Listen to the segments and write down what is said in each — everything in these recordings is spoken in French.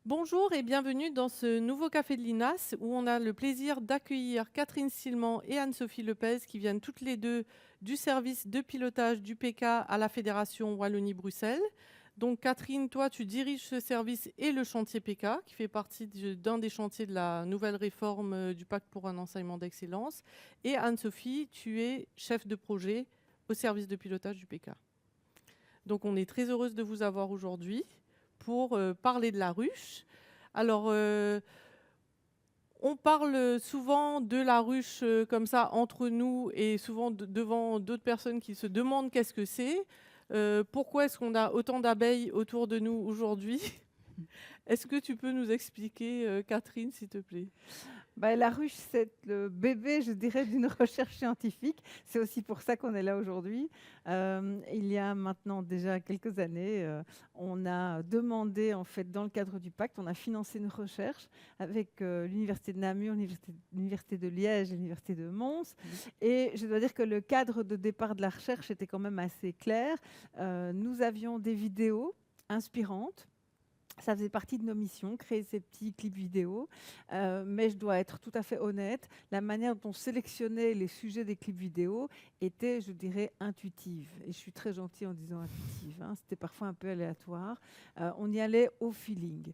Bonjour et bienvenue dans ce nouveau café de l'INAS où on a le plaisir d'accueillir Catherine Silman et Anne-Sophie Lepez qui viennent toutes les deux du service de pilotage du PK à la Fédération Wallonie-Bruxelles. Donc Catherine, toi tu diriges ce service et le chantier PK qui fait partie d'un des chantiers de la nouvelle réforme du Pacte pour un enseignement d'excellence. Et Anne-Sophie, tu es chef de projet au service de pilotage du PK. Donc on est très heureuse de vous avoir aujourd'hui pour parler de la ruche. Alors, on parle souvent de la ruche comme ça entre nous et souvent devant d'autres personnes qui se demandent qu'est-ce que c'est. Pourquoi est-ce qu'on a autant d'abeilles autour de nous aujourd'hui? Est-ce que tu peux nous expliquer, Catherine, s'il te plaît? La ruche, c'est le bébé, je dirais, d'une recherche scientifique. C'est aussi pour ça qu'on est là aujourd'hui. Il y a maintenant déjà quelques années, on a demandé, en fait, dans le cadre du pacte, on a financé une recherche avec l'Université de Namur, l'Université de Liège et l'Université de Mons. Et je dois dire que le cadre de départ de la recherche était quand même assez clair. Nous avions des vidéos inspirantes. Ça faisait partie de nos missions, créer ces petits clips vidéo. Mais je dois être tout à fait honnête, la manière dont on sélectionnait les sujets des clips vidéo était, je dirais, intuitive. Et je suis très gentille en disant intuitive, hein. C'était parfois un peu aléatoire. On y allait au feeling.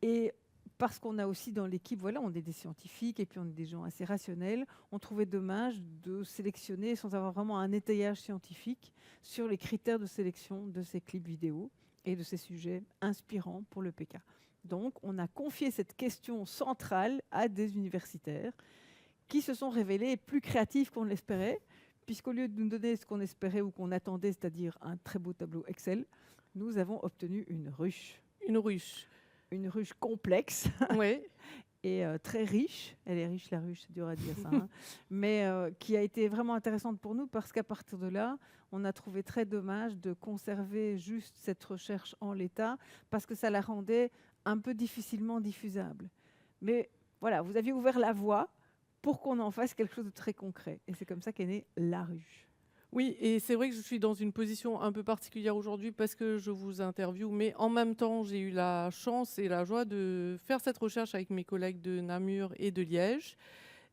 Et parce qu'on a aussi dans l'équipe, voilà, on est des scientifiques et puis on est des gens assez rationnels, on trouvait dommage de sélectionner sans avoir vraiment un étayage scientifique sur les critères de sélection de ces clips vidéo et de ces sujets inspirants pour le PK. Donc, on a confié cette question centrale à des universitaires qui se sont révélés plus créatifs qu'on ne l'espérait, puisqu'au lieu de nous donner ce qu'on espérait ou qu'on attendait, c'est-à-dire un très beau tableau Excel, nous avons obtenu une ruche. Une ruche. Une ruche complexe Oui. et très riche. Elle est riche, la ruche, c'est dur à dire ça, hein. Mais qui a été vraiment intéressante pour nous parce qu'à partir de là, on a trouvé très dommage de conserver juste cette recherche en l'état parce que ça la rendait un peu difficilement diffusable. Mais voilà, vous aviez ouvert la voie pour qu'on en fasse quelque chose de très concret. Et c'est comme ça qu'est née la ruche. Oui, et c'est vrai que je suis dans une position un peu particulière aujourd'hui parce que je vous interviewe, mais en même temps, j'ai eu la chance et la joie de faire cette recherche avec mes collègues de Namur et de Liège,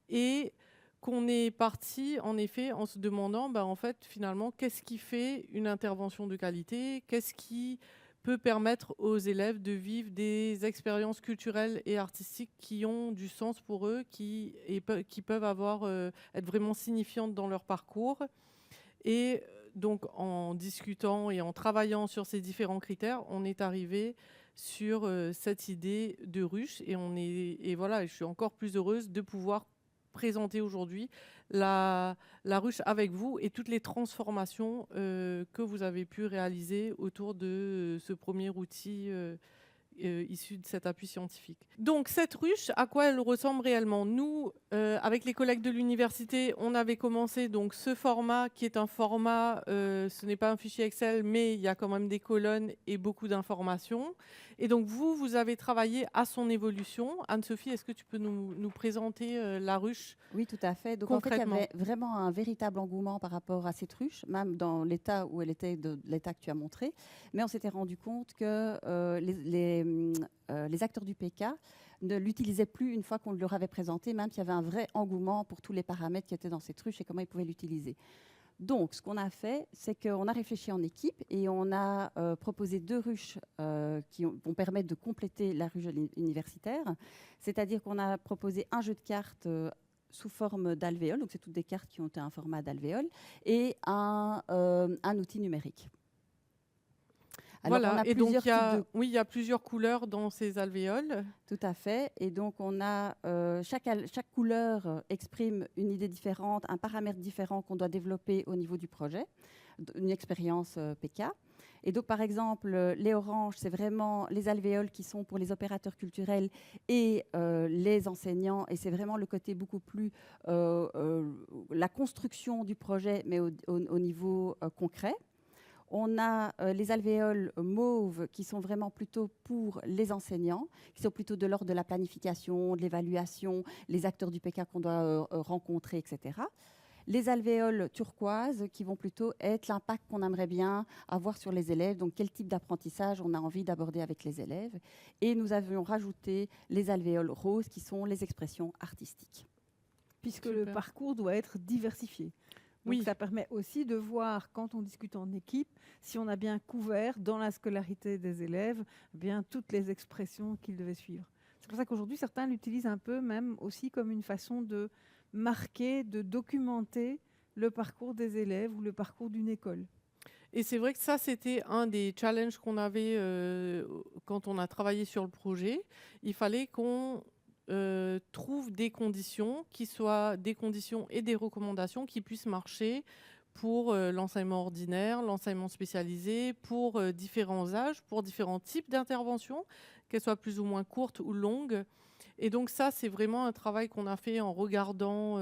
et qu'on est parti, en effet, en se demandant, en fait, finalement, qu'est-ce qui fait une intervention de qualité? Qu'est-ce qui peut permettre aux élèves de vivre des expériences culturelles et artistiques qui ont du sens pour eux, qui peuvent être vraiment signifiantes dans leur parcours? Et donc, en discutant et en travaillant sur ces différents critères, on est arrivé sur cette idée de ruche. Et voilà, je suis encore plus heureuse de pouvoir présenter aujourd'hui la ruche avec vous et toutes les transformations que vous avez pu réaliser autour de ce premier outil issus de cet appui scientifique. Donc cette ruche, à quoi elle ressemble réellement? Nous, avec les collègues de l'université, on avait commencé donc ce format qui est un format, ce n'est pas un fichier Excel, mais il y a quand même des colonnes et beaucoup d'informations. Et donc vous avez travaillé à son évolution. Anne-Sophie, est-ce que tu peux nous présenter la ruche Oui, tout à fait. Donc, en fait, il y concrètement? avait vraiment un véritable engouement par rapport à cette ruche, même dans l'état où elle était, de l'état que tu as montré. Mais on s'était rendu compte que les acteurs du PK ne l'utilisaient plus une fois qu'on leur avait présenté, même s'il y avait un vrai engouement pour tous les paramètres qui étaient dans cette ruche et comment ils pouvaient l'utiliser. Donc, ce qu'on a fait, c'est qu'on a réfléchi en équipe et on a proposé deux ruches qui vont permettre de compléter la ruche universitaire. C'est-à-dire qu'on a proposé un jeu de cartes sous forme d'alvéoles, donc c'est toutes des cartes qui ont un format d'alvéoles, et un outil numérique. Alors, on Voilà, a et donc plusieurs types de... oui, il y a plusieurs couleurs dans ces alvéoles. Tout à fait. Et donc, on a chaque couleur exprime une idée différente, un paramètre différent qu'on doit développer au niveau du projet, une expérience PK. Et donc, par exemple, les oranges, c'est vraiment les alvéoles qui sont pour les opérateurs culturels et les enseignants. Et c'est vraiment le côté beaucoup plus la construction du projet, mais au niveau concret. On a les alvéoles mauves qui sont vraiment plutôt pour les enseignants, qui sont plutôt de l'ordre de la planification, de l'évaluation, les acteurs du PK qu'on doit rencontrer, etc. les alvéoles turquoises qui vont plutôt être l'impact qu'on aimerait bien avoir sur les élèves, donc quel type d'apprentissage on a envie d'aborder avec les élèves. Et nous avions rajouté les alvéoles roses qui sont les expressions artistiques. Puisque Super. le parcours doit être diversifié. Donc Oui. ça permet aussi de voir, quand on discute en équipe, si on a bien couvert dans la scolarité des élèves bien toutes les expressions qu'ils devaient suivre. C'est pour ça qu'aujourd'hui, certains l'utilisent un peu même aussi comme une façon de marquer, de documenter le parcours des élèves ou le parcours d'une école. Et c'est vrai que ça, c'était un des challenges qu'on avait quand on a travaillé sur le projet. Il fallait qu'on trouve des conditions qui soient des conditions et des recommandations qui puissent marcher pour l'enseignement ordinaire, l'enseignement spécialisé, pour différents âges, pour différents types d'interventions, qu'elles soient plus ou moins courtes ou longues. Et donc ça, c'est vraiment un travail qu'on a fait en regardant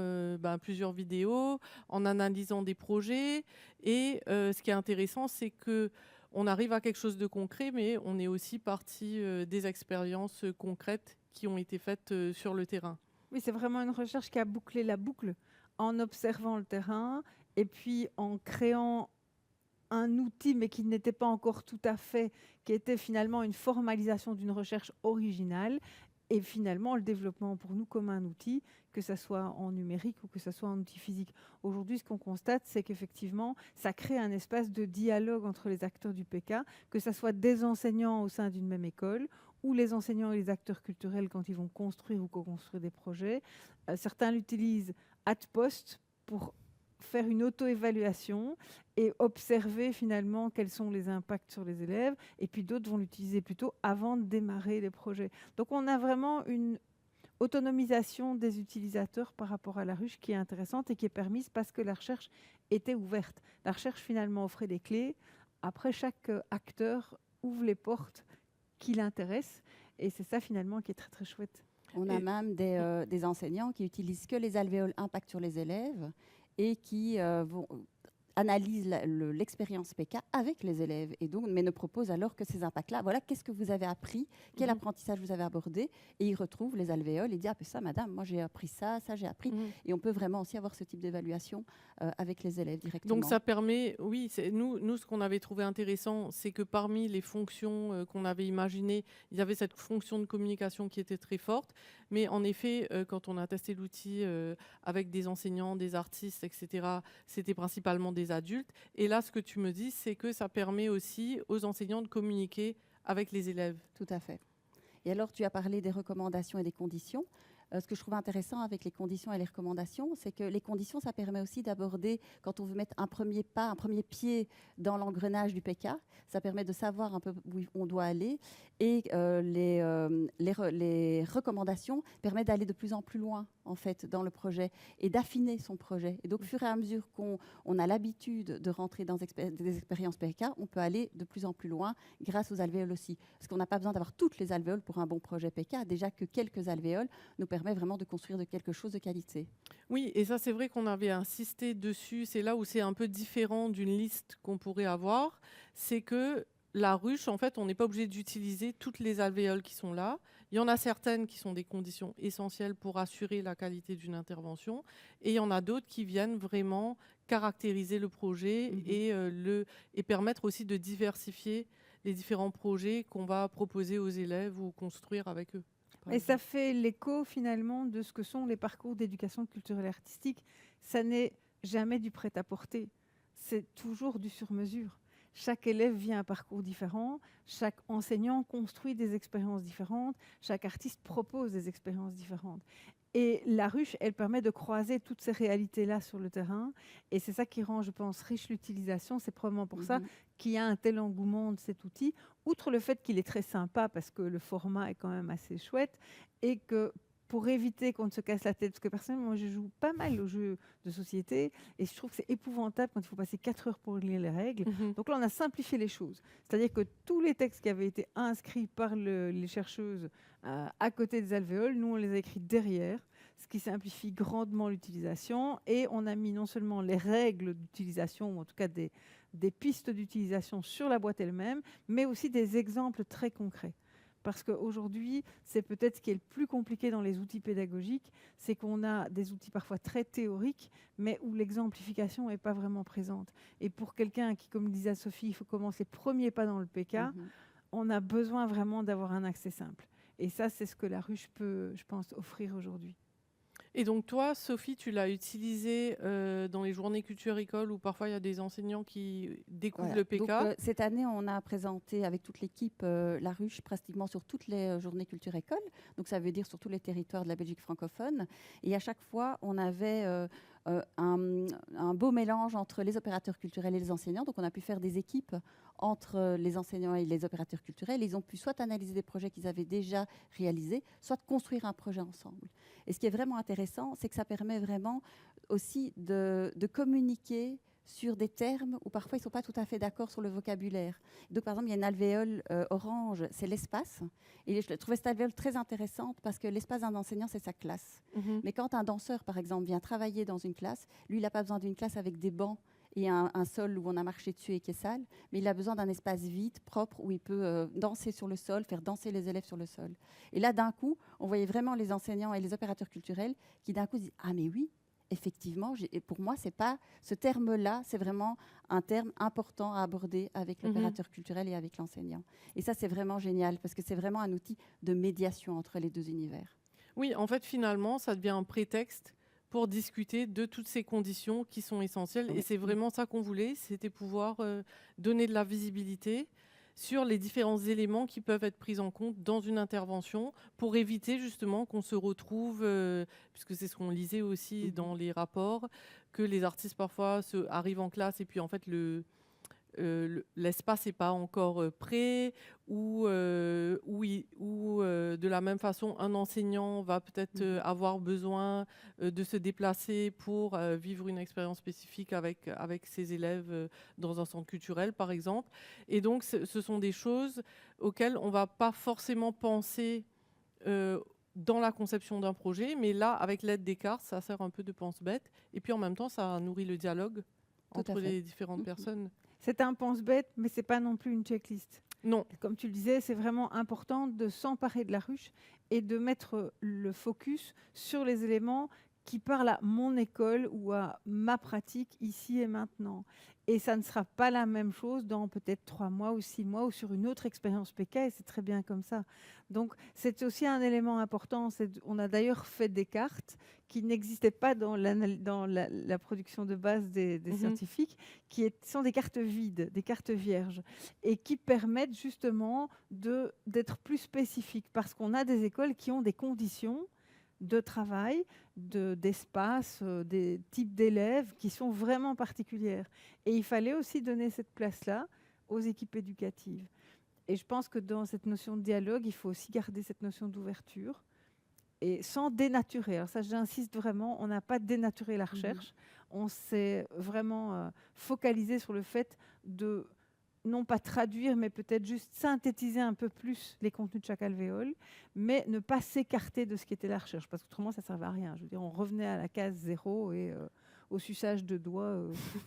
plusieurs vidéos, en analysant des projets. Et ce qui est intéressant, c'est que on arrive à quelque chose de concret, mais on est aussi parti des expériences concrètes qui ont été faites sur le terrain. Oui, c'est vraiment une recherche qui a bouclé la boucle en observant le terrain et puis en créant un outil, mais qui n'était pas encore tout à fait, qui était finalement une formalisation d'une recherche originale et finalement le développement pour nous comme un outil, que ce soit en numérique ou que ce soit en outil physique. Aujourd'hui, ce qu'on constate, c'est qu'effectivement, ça crée un espace de dialogue entre les acteurs du PK, que ce soit des enseignants au sein d'une même école ou les enseignants et les acteurs culturels quand ils vont construire ou co-construire des projets. Certains l'utilisent ad post pour faire une auto-évaluation et observer finalement quels sont les impacts sur les élèves, et puis d'autres vont l'utiliser plutôt avant de démarrer les projets. Donc on a vraiment une autonomisation des utilisateurs par rapport à la ruche qui est intéressante et qui est permise parce que la recherche était ouverte. La recherche finalement offrait des clés. Après, chaque acteur ouvre les portes qui l'intéressent, et c'est ça finalement qui est très très chouette. On a même des enseignants qui utilisent que les alvéoles impact sur les élèves et qui analysent l'expérience PK avec les élèves, et donc, mais ne proposent alors que ces impacts-là. Voilà, qu'est-ce que vous avez appris, quel apprentissage vous avez abordé, et ils retrouvent les alvéoles et disent, ah, ben ça, madame, moi j'ai appris ça, ça j'ai appris. Et on peut vraiment aussi avoir ce type d'évaluation avec les élèves directement. Donc ça permet, oui, nous, ce qu'on avait trouvé intéressant, c'est que parmi les fonctions qu'on avait imaginées, il y avait cette fonction de communication qui était très forte. Mais en effet, quand on a testé l'outil avec des enseignants, des artistes, etc., c'était principalement des adultes. Et là, ce que tu me dis, c'est que ça permet aussi aux enseignants de communiquer avec les élèves. Tout à fait. Et alors, tu as parlé des recommandations et des conditions. Ce que je trouve intéressant avec les conditions et les recommandations, c'est que les conditions, ça permet aussi d'aborder, quand on veut mettre un premier pas, un premier pied dans l'engrenage du PK, ça permet de savoir un peu où on doit aller. Et les recommandations permettent d'aller de plus en plus loin, en fait, dans le projet et d'affiner son projet. Et donc, au fur et à mesure qu'on a l'habitude de rentrer dans des expériences PK, on peut aller de plus en plus loin grâce aux alvéoles aussi. Parce qu'on n'a pas besoin d'avoir toutes les alvéoles pour un bon projet PK. Déjà que quelques alvéoles nous permet vraiment de construire de quelque chose de qualité. Oui, et ça, c'est vrai qu'on avait insisté dessus. C'est là où c'est un peu différent d'une liste qu'on pourrait avoir. C'est que la ruche, en fait, on n'est pas obligé d'utiliser toutes les alvéoles qui sont là. Il y en a certaines qui sont des conditions essentielles pour assurer la qualité d'une intervention. Et il y en a d'autres qui viennent vraiment caractériser le projet et permettre aussi de diversifier les différents projets qu'on va proposer aux élèves ou construire avec eux. Et ça fait l'écho finalement de ce que sont les parcours d'éducation culturelle et artistique. Ça n'est jamais du prêt-à-porter, c'est toujours du sur-mesure. Chaque élève vit un parcours différent, chaque enseignant construit des expériences différentes, chaque artiste propose des expériences différentes. Et la ruche, elle permet de croiser toutes ces réalités-là sur le terrain. Et c'est ça qui rend, je pense, riche l'utilisation. C'est probablement pour ça qu'il y a un tel engouement de cet outil, outre le fait qu'il est très sympa parce que le format est quand même assez chouette et que pour éviter qu'on ne se casse la tête, parce que personnellement, moi, je joue pas mal aux jeux de société et je trouve que c'est épouvantable quand il faut passer 4 heures pour lire les règles. Donc là, on a simplifié les choses. C'est-à-dire que tous les textes qui avaient été inscrits par les chercheuses à côté des alvéoles, nous, on les a écrits derrière, ce qui simplifie grandement l'utilisation. Et on a mis non seulement les règles d'utilisation, ou en tout cas des pistes d'utilisation sur la boîte elle-même, mais aussi des exemples très concrets. Parce qu'aujourd'hui, c'est peut-être ce qui est le plus compliqué dans les outils pédagogiques, c'est qu'on a des outils parfois très théoriques, mais où l'exemplification n'est pas vraiment présente. Et pour quelqu'un qui, comme disait Sophie, il faut commencer premier pas dans le PK, on a besoin vraiment d'avoir un accès simple. Et ça, c'est ce que la ruche peut, je pense, offrir aujourd'hui. Et donc toi, Sophie, tu l'as utilisé dans les journées culture école où parfois il y a des enseignants qui découvrent le PK. Donc, cette année, on a présenté avec toute l'équipe la ruche pratiquement sur toutes les journées culture école. Donc ça veut dire sur tous les territoires de la Belgique francophone. Et à chaque fois, on avait un beau mélange entre les opérateurs culturels et les enseignants. Donc on a pu faire des équipes entre les enseignants et les opérateurs culturels. Ils ont pu soit analyser des projets qu'ils avaient déjà réalisés, soit construire un projet ensemble. Et ce qui est vraiment intéressant, c'est que ça permet vraiment aussi de communiquer sur des termes où parfois ils ne sont pas tout à fait d'accord sur le vocabulaire. Donc par exemple, il y a une alvéole orange, c'est l'espace. Et je trouvais cette alvéole très intéressante parce que l'espace d'un enseignant, c'est sa classe. Mais quand un danseur, par exemple, vient travailler dans une classe, lui, il n'a pas besoin d'une classe avec des bancs et un sol où on a marché dessus et qui est sale, mais il a besoin d'un espace vide, propre, où il peut danser sur le sol, faire danser les élèves sur le sol. Et là, d'un coup, on voyait vraiment les enseignants et les opérateurs culturels qui, d'un coup, disent « Ah, mais oui, effectivement, pour moi, c'est pas ce terme-là, c'est vraiment un terme important à aborder avec l'opérateur culturel et avec l'enseignant. » Et ça, c'est vraiment génial, parce que c'est vraiment un outil de médiation entre les deux univers. Oui, en fait, finalement, ça devient un prétexte pour discuter de toutes ces conditions qui sont essentielles. Et c'est vraiment ça qu'on voulait, c'était pouvoir donner de la visibilité sur les différents éléments qui peuvent être pris en compte dans une intervention pour éviter justement qu'on se retrouve, puisque c'est ce qu'on lisait aussi dans les rapports, que les artistes parfois arrivent en classe et puis en fait l'espace n'est pas encore prêt ou de la même façon, un enseignant va peut-être avoir besoin de se déplacer pour vivre une expérience spécifique avec ses élèves dans un centre culturel, par exemple. Et donc, ce sont des choses auxquelles on ne va pas forcément penser dans la conception d'un projet, mais là, avec l'aide des cartes, ça sert un peu de pense-bête. Et puis, en même temps, ça nourrit le dialogue entre les différentes personnes. C'est un pense-bête, mais ce n'est pas non plus une checklist. Non. Comme tu le disais, c'est vraiment important de s'emparer de la ruche et de mettre le focus sur les éléments qui parlent à mon école ou à ma pratique ici et maintenant. Et ça ne sera pas la même chose dans peut-être 3 mois ou 6 mois ou sur une autre expérience PK, et c'est très bien comme ça. Donc, c'est aussi un élément important. On a d'ailleurs fait des cartes qui n'existaient pas dans la production de base des scientifiques, qui sont des cartes vides, des cartes vierges, et qui permettent justement d'être plus spécifiques, parce qu'on a des écoles qui ont des conditions de travail, d'espace, des types d'élèves qui sont vraiment particulières. Et il fallait aussi donner cette place-là aux équipes éducatives. Et je pense que dans cette notion de dialogue, il faut aussi garder cette notion d'ouverture et sans dénaturer. Alors ça, j'insiste vraiment, on n'a pas dénaturé la recherche. On s'est vraiment focalisé sur le fait de non pas traduire, mais peut-être juste synthétiser un peu plus les contenus de chaque alvéole, mais ne pas s'écarter de ce qui était la recherche, parce qu'autrement, ça ne servait à rien. Je veux dire, on revenait à la case 0 et au suçage de doigts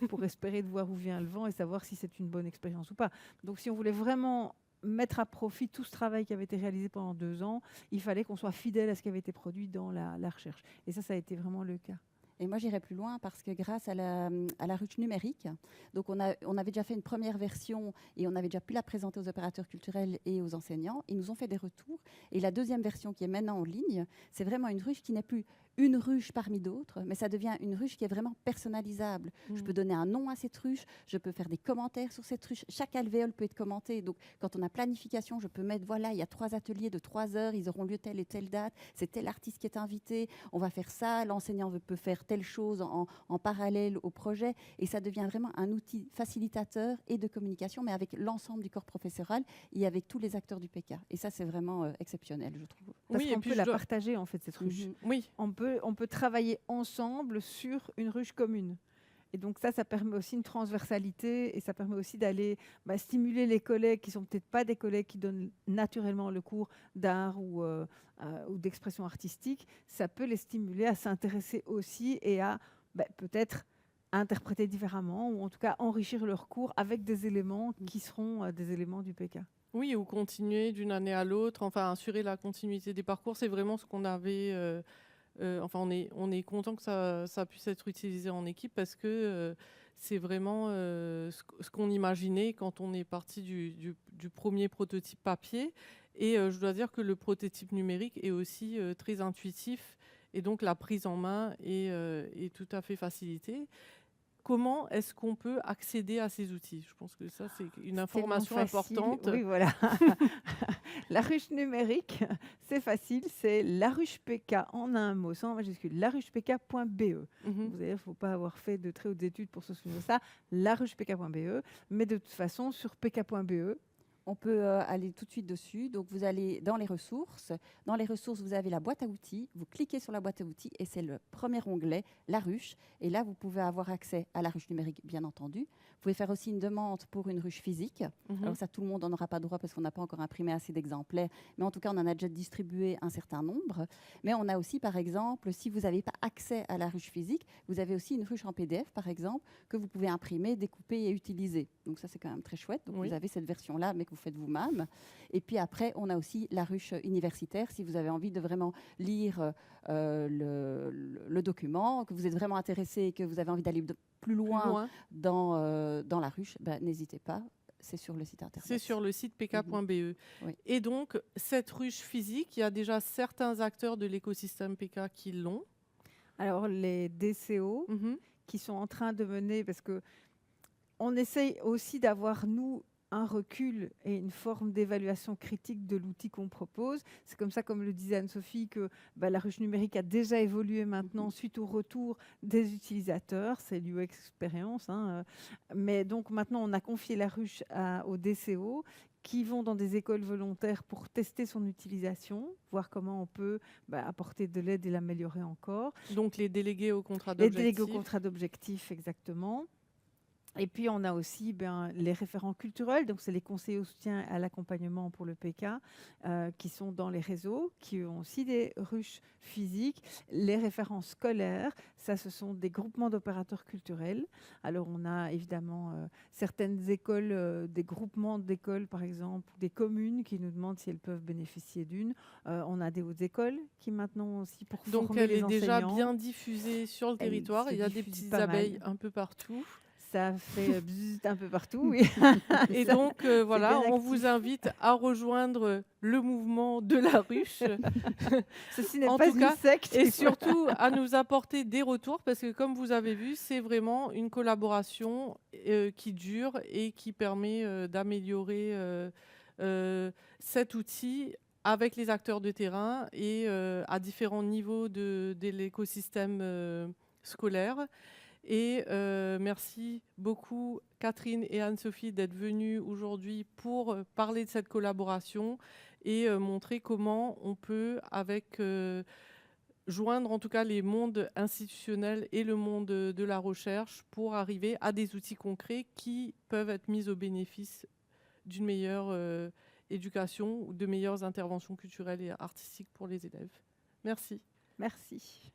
pour espérer de voir où vient le vent et savoir si c'est une bonne expérience ou pas. Donc, si on voulait vraiment mettre à profit tout ce travail qui avait été réalisé pendant 2 ans, il fallait qu'on soit fidèle à ce qui avait été produit dans la recherche. Et ça a été vraiment le cas. Et moi, j'irai plus loin parce que grâce à la ruche numérique, donc on avait déjà fait une première version et on avait déjà pu la présenter aux opérateurs culturels et aux enseignants. Ils nous ont fait des retours. Et la deuxième version qui est maintenant en ligne, c'est vraiment une ruche qui n'est plus une ruche parmi d'autres, mais ça devient une ruche qui est vraiment personnalisable. Je peux donner un nom à cette ruche, je peux faire des commentaires sur cette ruche. Chaque alvéole peut être commenté. Donc, quand on a planification, je peux mettre, voilà, il y a 3 ateliers de 3 heures, ils auront lieu telle et telle date, c'est tel artiste qui est invité, on va faire ça, l'enseignant peut faire telle chose en parallèle au projet. Et ça devient vraiment un outil facilitateur et de communication, mais avec l'ensemble du corps professoral et avec tous les acteurs du PK. Et ça, c'est vraiment exceptionnel, je trouve. Parce qu'on peut la partager, en fait, cette ruche. Oui. On peut travailler ensemble sur une ruche commune. Et donc ça permet aussi une transversalité et ça permet aussi d'aller stimuler les collègues qui ne sont peut-être pas des collègues qui donnent naturellement le cours d'art ou d'expression artistique. Ça peut les stimuler à s'intéresser aussi et à peut-être interpréter différemment ou en tout cas enrichir leur cours avec des éléments qui seront des éléments du PK. Oui, ou continuer d'une année à l'autre, enfin assurer la continuité des parcours, c'est vraiment ce qu'on avait. Enfin, on est content que ça puisse être utilisé en équipe parce que c'est vraiment ce qu'on imaginait quand on est parti du premier prototype papier. Et je dois dire que le prototype numérique est aussi très intuitif et donc la prise en main est tout à fait facilitée. Comment est-ce qu'on peut accéder à ces outils? Je pense que ça, c'est une C'est tellement information facile. importante. Oui, voilà. La ruche numérique, c'est facile, c'est la ruche PK en un mot, sans majuscule, laruchepk.be. Mhm. Vous savez, il ne faut pas avoir fait de très hautes études pour se souvenir de ça, laruchepk.be, mais de toute façon, sur pk.be, On peut aller tout de suite dessus. Donc, vous allez dans les ressources. Dans les ressources, vous avez la boîte à outils. Vous cliquez sur la boîte à outils et c'est le premier onglet, la ruche. Et là, vous pouvez avoir accès à la ruche numérique, bien entendu. Vous pouvez faire aussi une demande pour une ruche physique. Mhm. Alors ça, tout le monde n'en aura pas droit parce qu'on n'a pas encore imprimé assez d'exemplaires. Mais en tout cas, on en a déjà distribué un certain nombre. Mais on a aussi, par exemple, si vous n'avez pas accès à la ruche physique, vous avez aussi une ruche en PDF, par exemple, que vous pouvez imprimer, découper et utiliser. Donc ça, c'est quand même très chouette. Donc Oui. vous avez cette version-là, mais que vous faites vous-même. Et puis après, on a aussi la ruche universitaire, si vous avez envie de vraiment lire le document, que vous êtes vraiment intéressé et que vous avez envie d'aller plus loin dans la ruche, n'hésitez pas. C'est sur le site internet. C'est sur le site pk.be. Oui. Et donc, cette ruche physique, il y a déjà certains acteurs de l'écosystème PK qui l'ont. alors les DCO Mhm. qui sont en train de mener, parce que on essaye aussi d'avoir, nous, un recul et une forme d'évaluation critique de l'outil qu'on propose. C'est comme ça, comme le disait Anne-Sophie, que la ruche numérique a déjà évolué maintenant suite au retour des utilisateurs. C'est l'UX expérience. Mais donc maintenant, on a confié la ruche aux DCO qui vont dans des écoles volontaires pour tester son utilisation, voir comment on peut apporter de l'aide et l'améliorer encore. Donc, les délégués au contrat Les d'objectifs. délégués au contrat d'objectif, exactement. Et puis, on a aussi les référents culturels, donc c'est les conseillers au soutien à l'accompagnement pour le PK, qui sont dans les réseaux, qui ont aussi des ruches physiques. Les référents scolaires, ça, ce sont des groupements d'opérateurs culturels. Alors, on a évidemment certaines écoles, des groupements d'écoles, par exemple, des communes qui nous demandent si elles peuvent bénéficier d'une. On a des hautes écoles qui maintenant aussi pour Donc, former elle les est déjà enseignants. bien diffusée sur le Elle territoire. se Il y a des diffuse petites pas mal. abeilles un peu partout. Ça fait bzzzt un peu partout, oui. Et Ça, donc, voilà, bien on actif. vous invite à rejoindre le mouvement de la ruche. Ceci n'est En pas tout une cas, secte. et surtout à nous apporter des retours parce que, comme vous avez vu, c'est vraiment une collaboration qui dure et qui permet d'améliorer cet outil avec les acteurs de terrain et à différents niveaux de l'écosystème scolaire. Et merci beaucoup Catherine et Anne-Sophie d'être venues aujourd'hui pour parler de cette collaboration et montrer comment on peut, joindre en tout cas les mondes institutionnels et le monde de la recherche pour arriver à des outils concrets qui peuvent être mis au bénéfice d'une meilleure éducation ou de meilleures interventions culturelles et artistiques pour les élèves. Merci. Merci.